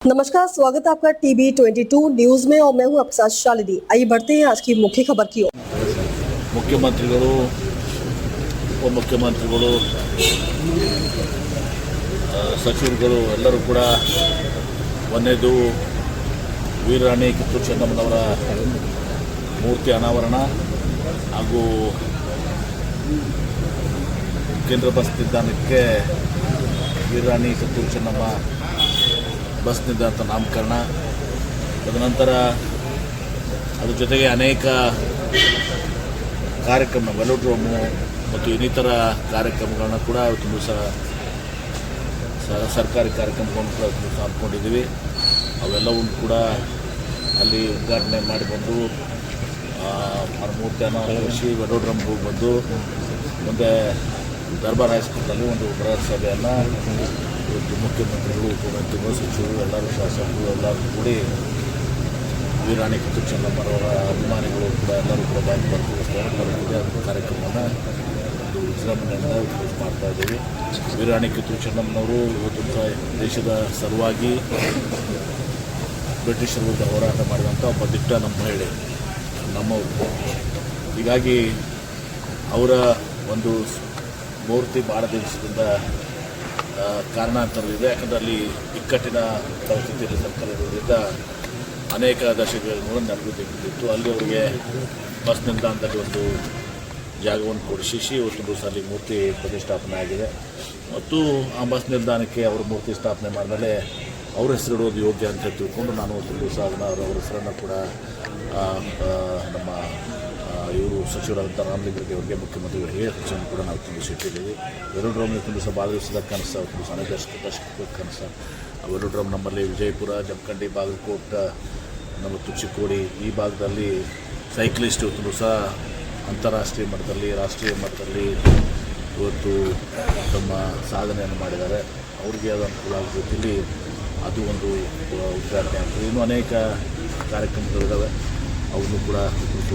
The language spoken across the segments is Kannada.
नमस्कार, स्वागत है आपका TB22 न्यूज में और मैं हूं आपके साथ शालिनी। आइए बढ़ते हैं आज की मुख्य खबर की ओर। ಮುಖ್ಯಮಂತ್ರಿಗಳು ಉಪಮುಖ್ಯಮಂತ್ರಿಗಳು ಸಚಿವರುಗಳು ಎಲ್ಲರೂ ಕೂಡ ಒಂದೇದು ವೀರರಾಣಿ ಕಿತ್ತೂರು ಚೆನ್ನಮ್ಮನವರ ಮೂರ್ತಿ ಅನಾವರಣ ಹಾಗೂ ಕೇಂದ್ರ ಬಸ್ ನಿಲ್ದಾಣಕ್ಕೆ ವೀರರಾಣಿ ಕಿತ್ತೂರು ಚೆನ್ನಮ್ಮ ಬಸ್ ನಿಲ್ದಾಣ ನಾಮಕರಣ, ತದನಂತರ ಅದ್ರ ಜೊತೆಗೆ ಅನೇಕ ಕಾರ್ಯಕ್ರಮ ವೆಲೋಡ್ರೋಮು ಮತ್ತು ಇನ್ನಿತರ ಕಾರ್ಯಕ್ರಮಗಳನ್ನ ಕೂಡ ಇವತ್ತು ದಿವಸ ಸರ್ಕಾರಿ ಕಾರ್ಯಕ್ರಮಗಳನ್ನು ಕೂಡ ಹಮ್ಮಿಕೊಂಡಿದ್ದೀವಿ. ಅವೆಲ್ಲವನ್ನು ಕೂಡ ಅಲ್ಲಿ ಉದ್ಘಾಟನೆ ಮಾಡಿಕೊಂಡು ಮೂರ್ತಿ ಅನಾವರಿಸಿ ವೆಲೋಡ್ರೋಮ್ಗೆ ಹೋಗಿ ಬಂದು ಮುಂದೆ ದರ್ಬಾರ್ ಹೈಸ್ಕೂಲ್ನಲ್ಲಿ ಒಂದು ಬೃಹತ್ ಸಭೆಯನ್ನು ಇವತ್ತು ಮುಖ್ಯಮಂತ್ರಿಗಳು, ಉಪಮುಖ್ಯಮಂತ್ರಿಗಳು, ಸಚಿವರು, ಎಲ್ಲರೂ ಶಾಸಕರು ಎಲ್ಲರೂ ಕೂಡಿ ವೀರರಾಣಿ ಕಿತ್ತೂರು ಚೆನ್ನಮ್ಮನವರ ಅಭಿಮಾನಿಗಳು ಕೂಡ ಎಲ್ಲರೂ ಕೂಡ ಭಾಗವಹಿಸ್ತಾರೆ. ಎಲ್ಲರೂ ಕೂಡ ಅದರ ಕಾರ್ಯಕ್ರಮವನ್ನು ಒಂದು ವಿಜೃಂಭಣೆಯಿಂದ ಮಾಡ್ತಾ ಇದ್ದೀವಿ. ವೀರರಾಣಿ ಕಿತ್ತೂರು ಚೆನ್ನಮ್ಮನವರು ಇವತ್ತು ದೇಶದ ಸಲುವಾಗಿ ಬ್ರಿಟಿಷರ ವಿರುದ್ಧ ಹೋರಾಟ ಮಾಡಿದಂಥ ಒಬ್ಬ ದಿಟ್ಟ ನಮ್ಮ ಮಹಿಳೆ, ನಮ್ಮವರು. ಹೀಗಾಗಿ ಅವರ ಒಂದು ಮೂರ್ತಿ ಭಾಳ ದಿವಸದಿಂದ ಕಾರಣಾಂತರವಿದೆ. ಯಾಕಂದರೆ ಅಲ್ಲಿ ಇಕ್ಕಟ್ಟಿನ ಪರಿಸ್ಥಿತಿಯಲ್ಲಿ ಸರ್ಕಾರ ಇರೋದ್ರಿಂದ ಅನೇಕ ದಶಕಗಳು ನಡೆದಿತ್ತು. ಅಲ್ಲಿ ಅವರಿಗೆ ಬಸ್ ನಿಲ್ದಾಣದಲ್ಲಿ ಒಂದು ಜಾಗವನ್ನು ಕೊಡಿಸಿ ಇವತ್ತು ದಿವಸ ಅಲ್ಲಿ ಮೂರ್ತಿ ಪ್ರತಿಷ್ಠಾಪನೆ ಆಗಿದೆ. ಮತ್ತು ಆ ಬಸ್ ನಿಲ್ದಾಣಕ್ಕೆ ಅವರು ಮೂರ್ತಿ ಸ್ಥಾಪನೆ ಮಾಡಿದ್ಮೇಲೆ ಅವ್ರ ಹೆಸರಿಡೋದು ಯೋಗ್ಯ ಅಂತ ತಿಳ್ಕೊಂಡು ನಾನು ಒಂದು ದಿವಸ ಅದನ್ನು ಅವರ ಹೆಸರನ್ನು ಕೂಡ ನಮ್ಮ ಇವರು ಸಚಿವರಾದಂಥ ರಾಮಲಿಂಗಾರೆಡ್ಡಿ ಅವರಿಗೆ, ಮುಖ್ಯಮಂತ್ರಿಗಳಿಗೆ ಹೆಸರನ್ನು ಕೂಡ ನಾವು ತುಂಬಿಸಿಟ್ಟಿದ್ದೀವಿ. ವೆಲೋಡ್ರೋಮ್ ದಿವಸ ಭಾಳ ದಿವಸದ ಕನಸು, ಅವತ್ತು ದಿವಸ ಅನೇಕ ದಶಕದ ಕನಸು. ವೆಲೋಡ್ರೋಮ್ ನಮ್ಮಲ್ಲಿ ವಿಜಯಪುರ, ಜಮಖಂಡಿ, ಬಾಗಲಕೋಟೆ ಮತ್ತು ಚಿಕ್ಕೋಡಿ ಈ ಭಾಗದಲ್ಲಿ ಸೈಕ್ಲಿಸ್ಟ್ ಇವತ್ತು ದಿವಸ ಅಂತಾರಾಷ್ಟ್ರೀಯ ಮಟ್ಟದಲ್ಲಿ, ರಾಷ್ಟ್ರೀಯ ಮಟ್ಟದಲ್ಲಿ ಇವತ್ತು ತಮ್ಮ ಸಾಧನೆಯನ್ನು ಮಾಡಿದ್ದಾರೆ. ಅವರಿಗೆ ಅದು ಅನುಕೂಲ ಆಗೋ ರೀತಿಯಲ್ಲಿ ಅದು ಒಂದು ಉದ್ಘಾಟನೆ ಆಗ್ತದೆ. ಇನ್ನೂ ಅನೇಕ ಕಾರ್ಯಕ್ರಮಗಳಿದ್ದಾವೆ, ಅವನ್ನು ಕೂಡ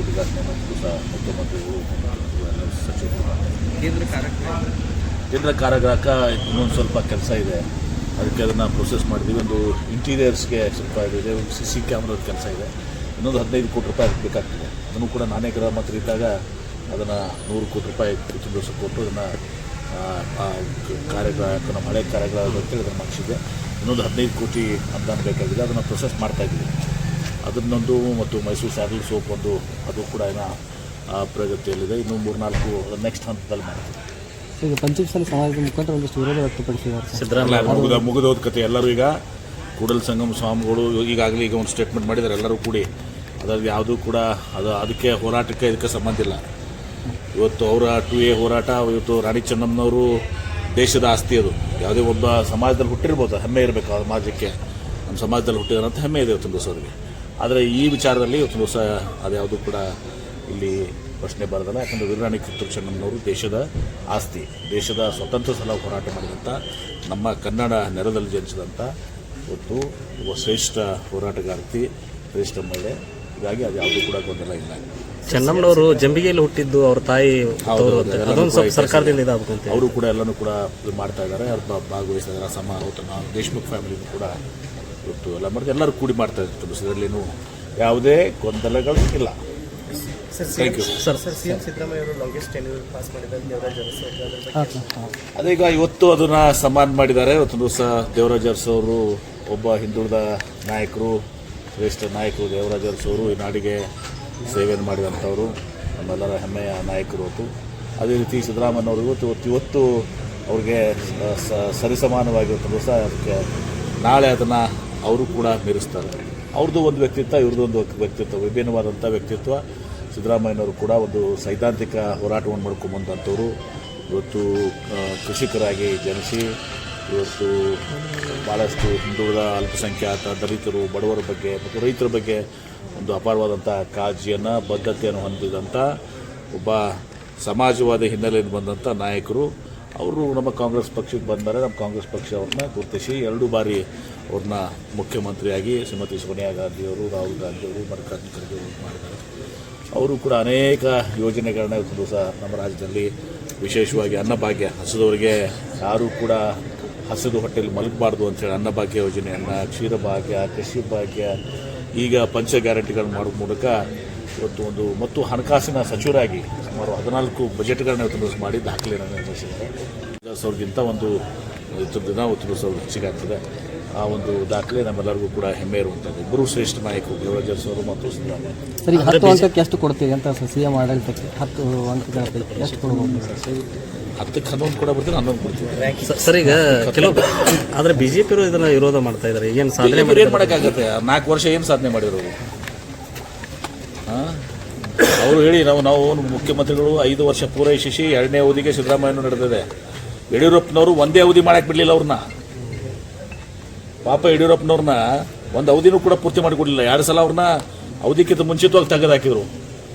ಉದ್ಘಾಟನೆಯನ್ನು ದಿವಸ ಮುಖ್ಯಮಂತ್ರಿಗಳು, ಸಚಿವರು. ಕೇಂದ್ರ ಕಾರಾಗೃಹಕ್ಕೆ ಇನ್ನೊಂದು ಸ್ವಲ್ಪ ಕೆಲಸ ಇದೆ, ಅದಕ್ಕೆ ಅದನ್ನು ಪ್ರೊಸೆಸ್ ಮಾಡಿದ್ದೀವಿ. ಒಂದು ಇಂಟೀರಿಯರ್ಸ್ಗೆ ಸ್ವಲ್ಪ ಇದೆ, ಒಂದು CC ಕ್ಯಾಮ್ರಾದ ಕೆಲಸ ಇದೆ. ಇನ್ನೊಂದು 15 ಕೋಟಿ ರೂಪಾಯಿ ಅದಕ್ಕೆ ಬೇಕಾಗ್ತದೆ. ಅದನ್ನು ಕೂಡ ನಾನೇ ಗೃಹ ಮಂತ್ರಿ ಇದ್ದಾಗ ಅದನ್ನು 100 ಕೋಟಿ ರೂಪಾಯಿ ದಿವಸ ಕೊಟ್ಟು ಅದನ್ನು ಕಾರ್ಯಗ್ರಹಕ್ಕೆ ನಮ್ಮ ಹಳೆ ಕಾರ್ಯಗ್ರಹ ಅಂತೇಳಿ ಅದನ್ನು ಮಾಡಿಸಿದೆ. ಇನ್ನೊಂದು 15 ಕೋಟಿ ಅನುದಾನ ಬೇಕಾಗಿದೆ, ಅದನ್ನು ಪ್ರೊಸೆಸ್ ಮಾಡ್ತಾಯಿದ್ದೀವಿ. ಅದನ್ನೊಂದು ಮತ್ತು ಮೈಸೂರು ಸ್ಯಾಡಲ್ ಸೋಪ್ ಒಂದು ಅದು ಕೂಡ ಏನೋ ಪ್ರಗತಿಯಲ್ಲಿದೆ. ಇನ್ನೂ 3-4 ನೆಕ್ಸ್ಟ್ ಹಂತದಲ್ಲಿ ಮಾಡ್ತೀವಿ. ಈಗ ಪಂಚಮಸಾಲಿ ಸಮಾಜದ ಮುಖಾಂತರ ಒಂದಷ್ಟು ವಿರೋಧ ವ್ಯಕ್ತಪಡಿಸಿದ್ದಾರೆ. ಸಿದ್ದರಾಮಯ್ಯ ಮುಗಿದೋದ ಕತೆ. ಎಲ್ಲರೂ ಈಗ ಕೂಡಲ ಸಂಗಮ ಸ್ವಾಮಿಗಳು ಈಗಾಗಲೇ ಈಗ ಒಂದು ಸ್ಟೇಟ್ಮೆಂಟ್ ಮಾಡಿದ್ದಾರೆ. ಎಲ್ಲರೂ ಕೂಡಿ ಅದರಲ್ಲಿ ಯಾವುದೂ ಕೂಡ ಅದಕ್ಕೆ ಹೋರಾಟಕ್ಕೆ ಇದಕ್ಕೆ ಸಂಬಂಧ ಇಲ್ಲ. ಇವತ್ತು ಅವರ 2A ಹೋರಾಟ, ಇವತ್ತು ರಾಣಿ ಚೆನ್ನಮ್ಮನವರು ದೇಶದ ಆಸ್ತಿ. ಅದು ಯಾವುದೇ ಒಬ್ಬ ಸಮಾಜದಲ್ಲಿ ಹುಟ್ಟಿರ್ಬೋದು, ಹೆಮ್ಮೆ ಇರಬೇಕು ಆ ಸಮಾಜಕ್ಕೆ. ನಮ್ಮ ಸಮಾಜದಲ್ಲಿ ಹುಟ್ಟಿದಾರಂತ ಹೆಮ್ಮೆ ಇದೆ ಇವತ್ತು ದಿವಸ ಅವರಿಗೆ. ಆದರೆ ಈ ವಿಚಾರದಲ್ಲಿ ಇವತ್ತು ದಿವಸ ಅದ್ಯಾವುದೂ ಕೂಡ ಇಲ್ಲಿ ಪ್ರಶ್ನೆ ಬರೋದಲ್ಲ. ಯಾಕಂದರೆ ವೀರರಾಣಿ ಕಿತ್ತೂರು ಚೆನ್ನಮ್ಮನವರು ದೇಶದ ಆಸ್ತಿ, ದೇಶದ ಸ್ವತಂತ್ರ ಸಲ ಹೋರಾಟ ಮಾಡಿದಂಥ, ನಮ್ಮ ಕನ್ನಡ ನೆಲದಲ್ಲಿ ಜನಿಸಿದಂಥ ಇವತ್ತು ಒಬ್ಬ ಶ್ರೇಷ್ಠ ಹೋರಾಟಗಾರ್ತಿ, ಶ್ರೇಷ್ಠ ಮಹಿಳೆ. ಹೀಗಾಗಿ ಅದು ಯಾವುದೂ ಕೂಡ ಗೊಂದಲ ಇಲ್ಲ. ಚೆನ್ನಮ್ಮನವರು ಜಂಬಿಗೆಯಲ್ಲಿ ಹುಟ್ಟಿದ್ದು ಅವ್ರ ತಾಯಿ ಸರ್ಕಾರದಿಂದ ಇದಾಗುತ್ತೆ. ಅವರು ಕೂಡ ಎಲ್ಲನೂ ಕೂಡ ಮಾಡ್ತಾ ಇದ್ದಾರೆ, ಅವ್ರು ಭಾಗವಹಿಸ್ತಾ ಇದ್ದಾರೆ. ನಾವು ದೇಶಮುಖ್ ಫ್ಯಾಮಿಲಿನೂ ಕೂಡ ಇವತ್ತು ಎಲ್ಲ ಮಾಡಿದ್ರೆ ಎಲ್ಲರೂ ಕೂಡಿ ಮಾಡ್ತಾ ಇರ್ತಾರೆ. ಇದರಲ್ಲೇನು ಯಾವುದೇ ಗೊಂದಲಗಳು ಇಲ್ಲ. Thank you sir. ಅದೀಗ ಇವತ್ತು ಅದನ್ನು ಸನ್ಮಾನ ಮಾಡಿದ್ದಾರೆ. ಇವತ್ತು ದಿವಸ ದೇವರಾಜ ಅರಸು ಅವರು ಒಬ್ಬ ಹಿಂದುಳಿದ ನಾಯಕರು, ಶ್ರೇಷ್ಠ ನಾಯಕರು. ದೇವರಾಜ ಅರಸು ಅವರು ಈ ನಾಡಿಗೆ ಸೇವೆಯನ್ನು ಮಾಡಿದಂಥವರು, ನಮ್ಮೆಲ್ಲರ ಹೆಮ್ಮೆಯ ನಾಯಕರು. ಹೊತ್ತು ಅದೇ ರೀತಿ ಸಿದ್ದರಾಮಯ್ಯನವರು ಇವತ್ತು ಅವ್ರಿಗೆ ಸರಿಸಮಾನವಾಗಿ ಇವತ್ತು ದಿವಸ ಅದಕ್ಕೆ ನಾಳೆ ಅದನ್ನು ಅವರು ಕೂಡ ಮೀರಿಸ್ತಾರೆ. ಅವ್ರದ್ದು ಒಂದು ವ್ಯಕ್ತಿತ್ವ, ಇವ್ರದ್ದು ಒಂದು ವ್ಯಕ್ತಿತ್ವ, ವಿಭಿನ್ನವಾದಂಥ ವ್ಯಕ್ತಿತ್ವ. ಸಿದ್ದರಾಮಯ್ಯನವರು ಕೂಡ ಒಂದು ಸೈದ್ಧಾಂತಿಕ ಹೋರಾಟವನ್ನು ಮಾಡ್ಕೊಂಬಂದಂಥವ್ರು. ಇವತ್ತು ಕೃಷಿಕರಾಗಿ ಜನಿಸಿ ಇವತ್ತು ಭಾಳಷ್ಟು ಹಿಂದುಳಿದ, ಅಲ್ಪಸಂಖ್ಯಾತ, ದಲಿತರು, ಬಡವರ ಬಗ್ಗೆ ಮತ್ತು ರೈತರ ಬಗ್ಗೆ ಒಂದು ಅಪಾರವಾದಂಥ ಕಾಳಜಿಯನ್ನು, ಬದ್ಧತೆಯನ್ನು ಹೊಂದಿದಂಥ ಒಬ್ಬ ಸಮಾಜವಾದಿ ಹಿನ್ನೆಲೆಯಿಂದ ಬಂದಂಥ ನಾಯಕರು. ಅವರು ನಮ್ಮ ಕಾಂಗ್ರೆಸ್ ಪಕ್ಷಕ್ಕೆ ಬಂದರೆ ನಮ್ಮ ಕಾಂಗ್ರೆಸ್ ಪಕ್ಷ ಅವ್ರನ್ನ ಗುರುತಿಸಿ 2 ಬಾರಿ ಅವ್ರನ್ನ ಮುಖ್ಯಮಂತ್ರಿಯಾಗಿ ಶ್ರೀಮತಿ ಸೋನಿಯಾ ಗಾಂಧಿಯವರು, ರಾಹುಲ್ ಗಾಂಧಿಯವರು, ಮಲ್ಲಿಕಾರ್ಜುನ ಖರ್ಗೆ ಅವರು ಮಾಡಿದ್ದಾರೆ. ಅವರು ಕೂಡ ಅನೇಕ ಯೋಜನೆಗಳನ್ನ ಇವತ್ತು ದಿವಸ ನಮ್ಮ ರಾಜ್ಯದಲ್ಲಿ ವಿಶೇಷವಾಗಿ ಅನ್ನಭಾಗ್ಯ, ಹಸಿದವರಿಗೆ ಯಾರೂ ಕೂಡ ಹಸಿದು ಹೊಟ್ಟೆಲಿ ಮಲಗಬಾರ್ದು ಅಂತೇಳಿ ಅನ್ನಭಾಗ್ಯ ಯೋಜನೆಯನ್ನು, ಕ್ಷೀರಭಾಗ್ಯ, ಕೃಷಿ ಭಾಗ್ಯ, ಈಗ ಪಂಚ ಗ್ಯಾರಂಟಿಗಳನ್ನು ಮಾಡೋ ಮೂಲಕ ಇವತ್ತು ಒಂದು ಮತ್ತು ಹಣಕಾಸಿನ ಸಚಿವರಾಗಿ ಸುಮಾರು 14 ಬಜೆಟ್ಗಳನ್ನ ಇವತ್ತು ಮಾಡಿ ದಾಖಲೆಯನ್ನು ನಿರ್ಮಿಸಿದ್ದಾರೆ. ಅವ್ರಿಗಿಂತ ಒಂದು ದಿನ ಅವತ್ತು ಹೆಚ್ಚಿಗೆ ಆಗ್ತದೆ. ಆ ಒಂದು ದಾಖಲೆ ನಮ್ಮೆಲ್ಲರಿಗೂ ಕೂಡ ಹೆಮ್ಮೆ ಇರುವಂಥದ್ದು. ಇಬ್ಬರು ಶ್ರೇಷ್ಠ ನಾಯಕರು ದೇವರಾಜ್ ಅರಸು ಅವರು ಮತ್ತು ಸಿದ್ದರಾಮಯ್ಯ. ಸರಿ, 10 ಅಂಕಕ್ಕೆ ಎಷ್ಟು ಕೊಡ್ತೀವಿ ಅಂತ CM ಆಡಳಿತಕ್ಕೆ 10 ಅಂಕಗಳ ಪೈಕಿ ಎಷ್ಟು ಕೊಡ್ಬೋದು? 10ಕ್ಕೆ 11 ಕೂಡ ಬರ್ತೀವಿ, 11 ಕೊಡ್ತೀವಿ. ಸರ್, ಈಗ ಕೆಲವು ಆದರೆ BJP ಅವರು ಇದನ್ನು ವಿರೋಧ ಮಾಡ್ತಾ ಇದ್ದಾರೆ. ಏನು ಸಾಧನೆ ಏನು ಮಾಡೋಕ್ಕಾಗತ್ತೆ? 4 ವರ್ಷ ಏನು ಸಾಧನೆ ಮಾಡಿರೋರು? ಅವರು ಹೇಳಿ ನಾವು ಮುಖ್ಯಮಂತ್ರಿಗಳು 5 ವರ್ಷ ಪೂರೈಸಿ 2ನೇ ಅವಧಿಗೆ ಸಿದ್ದರಾಮಯ್ಯನೂ ನಡೆದಿದೆ. ಯಡಿಯೂರಪ್ಪನವರು ಒಂದೇ ಅವಧಿ ಮಾಡಕ್ಕೆ ಬಿಡಲಿಲ್ಲ ಅವ್ರನ್ನ. ಪಾಪ ಯಡಿಯೂರಪ್ಪನವ್ರನ್ನ ಒಂದು ಅವಧಿನೂ ಕೂಡ ಪೂರ್ತಿ ಮಾಡಿಕೊಡಲಿಲ್ಲ. 2 ಸಲ ಅವ್ರನ್ನ ಅವಧಿಕ್ಕಿಂತ ಮುಂಚಿತವಾಗಿ ತೆಗೆದುಹಾಕಿದ್ರು.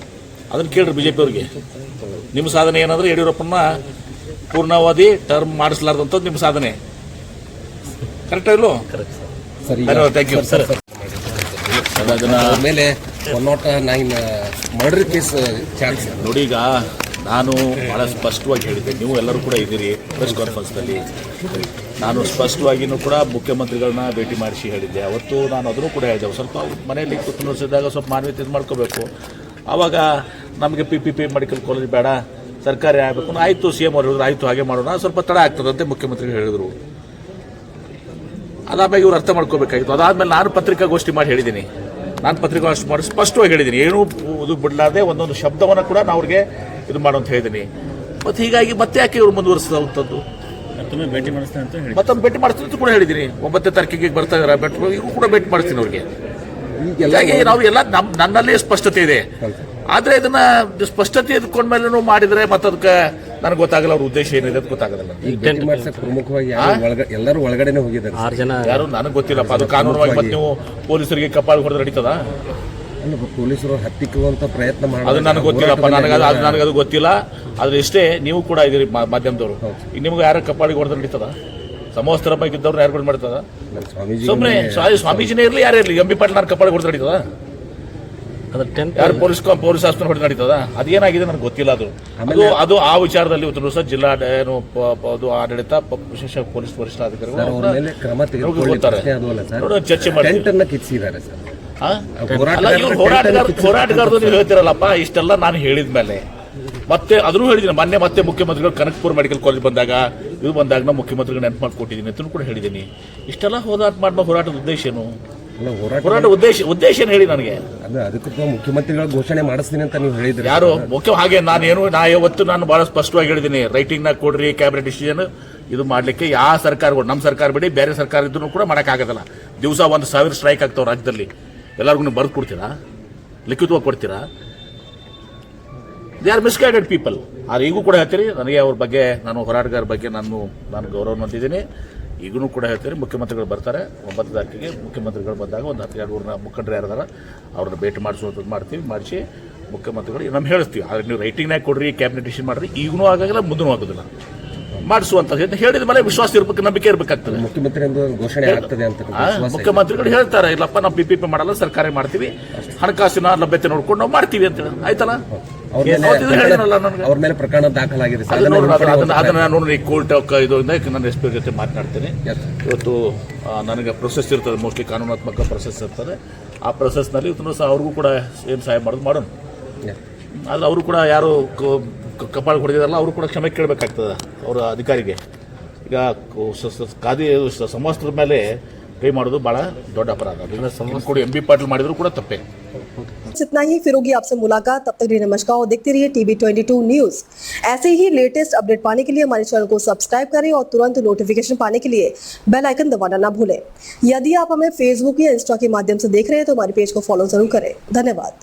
ಅದನ್ನು ಕೇಳ್ರಿ BJP ಅವ್ರಿಗೆ. ನಿಮ್ಮ ಸಾಧನೆ ಏನಂದ್ರೆ ಯಡಿಯೂರಪ್ಪನ ಪೂರ್ಣಾವಧಿ ಟರ್ಮ್ ಮಾಡಿಸ್ಲಾರ್ದಂಥದ್ದು ನಿಮ್ಮ ಸಾಧನೆ. ಕರೆಕ್ಟಾ ಇಲ್ಲೋ? ಸರಿ, ಥ್ಯಾಂಕ್ ಯು ಸರ್. ಅದನ್ನ ಮೇಲೆ 109 ಮರ್ಡರ್ ಕೇಸ್ ಚಾರ್ಜ್ ನೋಡಿ. ಈಗ ನಾನು ಭಾಳ ಸ್ಪಷ್ಟವಾಗಿ ಹೇಳಿದ್ದೆ, ನೀವು ಎಲ್ಲರೂ ಕೂಡ ಇದ್ದೀರಿ ಪ್ರೆಸ್ ಕಾನ್ಫರೆನ್ಸ್ನಲ್ಲಿ. ನಾನು ಸ್ಪಷ್ಟವಾಗಿಯೂ ಕೂಡ ಮುಖ್ಯಮಂತ್ರಿಗಳನ್ನ ಭೇಟಿ ಮಾಡಿಸಿ ಹೇಳಿದ್ದೆ. ಅವತ್ತು ನಾನು ಅದನ್ನು ಕೂಡ ಹೇಳಿದೆ, ಸ್ವಲ್ಪ ಮನೆಯಲ್ಲಿ ಕೂತ್ಕೊಂಡಿಸಿದಾಗ ಸ್ವಲ್ಪ ಮಾನವೀಯತೆ ಇದು ಮಾಡ್ಕೋಬೇಕು. ಆವಾಗ ನಮಗೆ PPP ಮೆಡಿಕಲ್ ಕಾಲೇಜ್ ಬೇಡ, ಸರ್ಕಾರಿ ಆಗಬೇಕು. ಆಯಿತು, CM ಅವರು ಹೇಳಿದ್ರು, ಆಯಿತು ಹಾಗೆ ಮಾಡೋಣ, ಸ್ವಲ್ಪ ತಡ ಆಗ್ತದಂತೆ ಮುಖ್ಯಮಂತ್ರಿಗಳು ಹೇಳಿದರು. ಅದಾದ್ಮೇಲೆ ಇವ್ರು ಅರ್ಥ ಮಾಡ್ಕೋಬೇಕಾಗಿತ್ತು. ಅದಾದಮೇಲೆ ನಾನು ಪತ್ರಿಕಾಗೋಷ್ಠಿ ಮಾಡಿ ಹೇಳಿದ್ದೀನಿ. ನಾನು ಪತ್ರಿಕಾಗೋಷ್ಠಿ ಮಾಡಿ ಸ್ಪಷ್ಟವಾಗಿ ಹೇಳಿದ್ದೀನಿ, ಏನೂ ಇದು ಬಿಡಲಾದೆ ಒಂದೊಂದು ಶಬ್ದವನ್ನು ಕೂಡ ನಾನು ಅವ್ರಿಗೆ ಇದು ಮಾಡುವಂತ ಹೇಳಿದ್ದೀನಿ. ಮತ್ತು ಹೀಗಾಗಿ ಮತ್ತೆ ಯಾಕೆ ಇವರು ಮುಂದುವರಿಸಿದಂಥದ್ದು? ಮತ್ತೊಮ್ಮೆ ಭೇಟಿ ಮಾಡಿಸ್ತೇನೆ ಅಂತ ಹೇಳಿ ಮತ್ತೊಮ್ಮೆ ಭೇಟಿ ಮಾಡ್ತೀನಿ ಅಂತ ಕೂಡ ಹೇಳಿದ್ದೀನಿ. 9ನೇ ತಾರೀಕಿಗೆ ಬರ್ತಾ ಇದ್ದಾರೆ, ಈಗ ಕೂಡ ಭೇಟಿ ಮಾಡ್ತೀನಿ ಅವ್ರಿಗೆ. ಹೀಗಾಗಿ ನಾವು ಎಲ್ಲ ನನ್ನಲ್ಲಿ ಸ್ಪಷ್ಟತೆ ಇದೆ. ಆದರೆ ಇದನ್ನ ಸ್ಪಷ್ಟತೆ ಇದ್ಕೊಂಡ್ಮೇಲೆ ಮಾಡಿದ್ರೆ ಮತ್ತೆ ಅದಕ್ಕೆ ನನಗೆ ಗೊತ್ತಾಗಲ್ಲ ಅವ್ರ ಉದ್ದೇಶ ಏನಿದೆ ಅಂತ ಗೊತ್ತಾಗಲ್ಲ. ಪ್ರಮುಖವಾಗಿ ಎಲ್ಲರೂ ಒಳಗಡೆನೆ ಹೋಗಿದ್ದಾರೆ. 6 ಜನ ಯಾರು ನನಗೆ ಗೊತ್ತಿಲ್ಲಪ್ಪ. ಅದು ಕಾನೂನುವಾಗಿ ಮತ್ತೆ ನೀವು ಪೊಲೀಸರಿಗೆ ಕಪಾಳ ಹೊಡೆದು ನಡೀತದ? ಪೊಲೀಸರು ಹತ್ತಿಕ್ಕುವಂತ ಪ್ರಯತ್ನ ಮಾಡಿ ಅದು ನನಗೆ ಗೊತ್ತಿಲ್ಲಪ್ಪ. ನನಗದು ಗೊತ್ತಿಲ್ಲ. ಆದ್ರೆ ಇಷ್ಟೇ, ನೀವು ಕೂಡ ಇದ್ದೀರಿ ಮಾಧ್ಯಮದವರು. ಈಗ ನಿಮ್ಗೆ ಯಾರ ಕಪಾಳಿಗೆ ಹೊಡೆದು ನಡೀತದ? ಸಮವಸ್ತ್ರ ಬಗ್ಗೆ ಇದ್ದವ್ರನ್ನ ಯಾರು ಮಾಡ್ತದ? ಸುಮ್ಮನೆ ಸ್ವಾಮೀಜಿನೇ ಇರಲಿ, ಯಾರೇ ಇರಲಿ, MB ಪಾಟೀಲ್ ಕಪಾಳಿಗೆ ಹೊಡೆದು ನಡೀತದ? ಅದು 10th ಯಾರು ಪೊಲೀಸ್ ಆಸ್ಪತ್ರೆ ಹೊಡೆದು ನಡೀತದ? ಅದೇನಾಗಿದೆ ನನಗೆ ಗೊತ್ತಿಲ್ಲ. ಅದು ಆ ವಿಚಾರದಲ್ಲಿ ಇವತ್ತು ಸಹ ಜಿಲ್ಲಾ ಅದು ಆಡಳಿತ ವಿಶೇಷ ಪೊಲೀಸ್ ವರಿಷ್ಠಾಧಿಕಾರಿಗಳು ಚರ್ಚೆ ಮಾಡಿ ಕಿತ್ತಿದ್ದಾರೆ ಸರ್. ಹೋರಾಟಗಾರರು ನೀವು ಹೇಳ್ತಿರಲ್ಲಪ್ಪ, ಇಷ್ಟೆಲ್ಲ ನಾನು ಹೇಳಿದ ಮೇಲೆ ಮತ್ತೆ ಅದನ್ನು ಹೇಳಿದ್ದೀನಿ. ಮೊನ್ನೆ ಮತ್ತೆ ಮುಖ್ಯಮಂತ್ರಿಗಳು ಕನಕಪುರ ಮೆಡಿಕಲ್ ಕಾಲೇಜ್ ಬಂದಾಗ ನಾವು ಮುಖ್ಯಮಂತ್ರಿಗಳು ನೆನಪು ಮಾಡ್ಕೊಟ್ಟಿದ್ದೀನಿ ಅಂತ ಕೂಡ ಹೇಳಿದ್ದೀನಿ. ಇಷ್ಟೆಲ್ಲ ಹೋರಾಟದ ಉದ್ದೇಶ ಏನು? ಹೋರಾಟ ಉದ್ದೇಶ ಏನು ಹೇಳಿ ನನಗೆ. ಅದಕ್ಕೆ ಮುಖ್ಯಮಂತ್ರಿಗಳು ಘೋಷಣೆ ಮಾಡಿಸ್ತೀನಿ ಅಂತ ನೀವು ಹೇಳಿದ್ರಿ. ಯಾರು ಮುಖ್ಯ? ಹಾಗೆ ಯಾವತ್ತು ನಾನು ಬಹಳ ಸ್ಪಷ್ಟವಾಗಿ ಹೇಳಿದ್ದೀನಿ, ರೈಟಿಂಗ್ ನಾಗ ಕೊಡ್ರಿ ಕ್ಯಾಬಿನೆಟ್ ಡಿಸಿಷನ್ ಇದು ಮಾಡ್ಲಿಕ್ಕೆ. ಯಾವ ಸರ್ಕಾರಗಳು, ನಮ್ಮ ಸರ್ಕಾರ ಬಿಡಿ ಬೇರೆ ಸರ್ಕಾರ ಇದ್ರೂ ಕೂಡ ಮಾಡೋಕ್ಕಾಗೋದಿಲ್ಲ. ದಿವಸ 1,000 ಸ್ಟ್ರೈಕ್ ಆಗ್ತಾವ ರಾಜ್ಯದಲ್ಲಿ. ಎಲ್ಲರಿಗೂ ನೀವು ಬರೆದು ಕೊಡ್ತೀರಾ? ಲಿಖಿತವಾಗಿ ಕೊಡ್ತೀರಾ? They are misguided people. ಆದ್ರೆ ಈಗೂ ಕೂಡ ಹೇಳ್ತೀರಿ ನನಗೆ ಅವ್ರ ಬಗ್ಗೆ, ನಾನು ಹೋರಾಟಗಾರ ಬಗ್ಗೆ ನಾನು ಗೌರವ ಹೊಂದಿದ್ದೀನಿ. ಈಗೂ ಕೂಡ ಹೇಳ್ತೀರಿ, ಮುಖ್ಯಮಂತ್ರಿಗಳು ಬರ್ತಾರೆ 9ನೇ ತಾರೀಕಿಗೆ. ಮುಖ್ಯಮಂತ್ರಿಗಳು ಬಂದಾಗ ಒಂದು 10-12 ಮುಖಂಡರು ಯಾರಿದಾರ ಅವ್ರನ್ನ ಭೇಟಿ ಮಾಡಿಸುವಂಥದ್ದು ಮಾಡ್ತೀವಿ. ಮಾಡಿಸಿ ಮುಖ್ಯಮಂತ್ರಿಗಳು ನಮ್ಗೆ ಹೇಳಿಸ್ತೀವಿ. ಆದರೆ ನೀವು ರೈಟಿಂಗ್ನಾಗ ಕೊಡ್ರಿ, ಕ್ಯಾಬಿನೆಟ್ ಡಿಸಿಷನ್ ಮಾಡ್ರಿ, ಈಗೂ ಆಗೋದಿಲ್ಲ, ಮುಂದೂ ಆಗೋದಿಲ್ಲ. ಮಾಡಿಸುವಂತ ಹೇಳಿದ ಮೇಲೆ ವಿಶ್ವಾಸ ಇರ್ಬೇಕು, ನಂಬಿಕೆ ಇರ್ಬೇಕಾಗ್ತದೆ. ಮುಖ್ಯಮಂತ್ರಿ ಘೋಷಣೆ ಆಗ್ತದೆ ಅಂತ ಮುಖ್ಯಮಂತ್ರಿಗಳು ಹೇಳ್ತಾರೆ, ಇಲ್ಲಪ್ಪ ನಾವು PPP ಮಾಡಲ್ಲ, ಸರ್ಕಾರ ಮಾಡ್ತೀವಿ, ಹಣಕಾಸಿನ ಲಭ್ಯತೆ ನೋಡ್ಕೊಂಡು ನಾವು ಮಾಡ್ತೀವಿ ಅಂತ ಆಯ್ತಲ್ಲ. ಅವ್ರ ಮೇಲೆ ಪ್ರಕರಣ ದಾಖಲಾಗಿದೆ. ಅದನ್ನ ನೋಡಿ ಕೋರ್ಟ್ ಇದು ನನ್ನ SP ಜೊತೆ ಮಾತನಾಡ್ತೇನೆ. ಇವತ್ತು ನನಗೆ ಪ್ರೊಸೆಸ್ ಇರ್ತದೆ, ಮೋಸ್ಟ್ಲಿ ಕಾನೂನಾತ್ಮಕ ಪ್ರೊಸೆಸ್ ಇರ್ತದೆ. ಆ ಪ್ರೊಸೆಸ್ನಲ್ಲಿ ಇವತ್ತು ಸಹ ಅವ್ರಿಗೂ ಕೂಡ ಏನು ಸಹಾಯ ಮಾಡೋದು ಮಾಡೋಣ. ಅಲ್ಲಿ ಅವರು ಕೂಡ ಯಾರು ಕಪಾಳ ಹೊಡೆದಿದಾರಲ್ಲ ಅವರು ಕೂಡ ಕ್ಷಮೆ ಕೇಳಬೇಕಾಗ್ತದೆ ಅವರ ಅಧಿಕಾರಿಗೆ. ಈಗ ಸಮವಸ್ತ್ರದ ಮೇಲೆ ಕೈ ಮಾಡೋದು ಬಹಳ ದೊಡ್ಡ ಅಪರಾಧ. ಅದನ್ನ ಕೂಡ MB ಪಾಟೀಲ್ ಮಾಡಿದ್ರು ಕೂಡ ತಪ್ಪೇ. इतना ही, फिर होगी आपसे मुलाकात. तब तक नमस्कार और देखते रहिए TB22 न्यूज. ऐसे ही लेटेस्ट अपडेट पाने के लिए हमारे चैनल को सब्सक्राइब करें और तुरंत नोटिफिकेशन पाने के लिए बेल आइकन दबाना ना भूलें. यदि आप हमें फेसबुक या इंस्टा के माध्यम से देख रहे हैं तो हमारे पेज को फॉलो जरूर करें. धन्यवाद.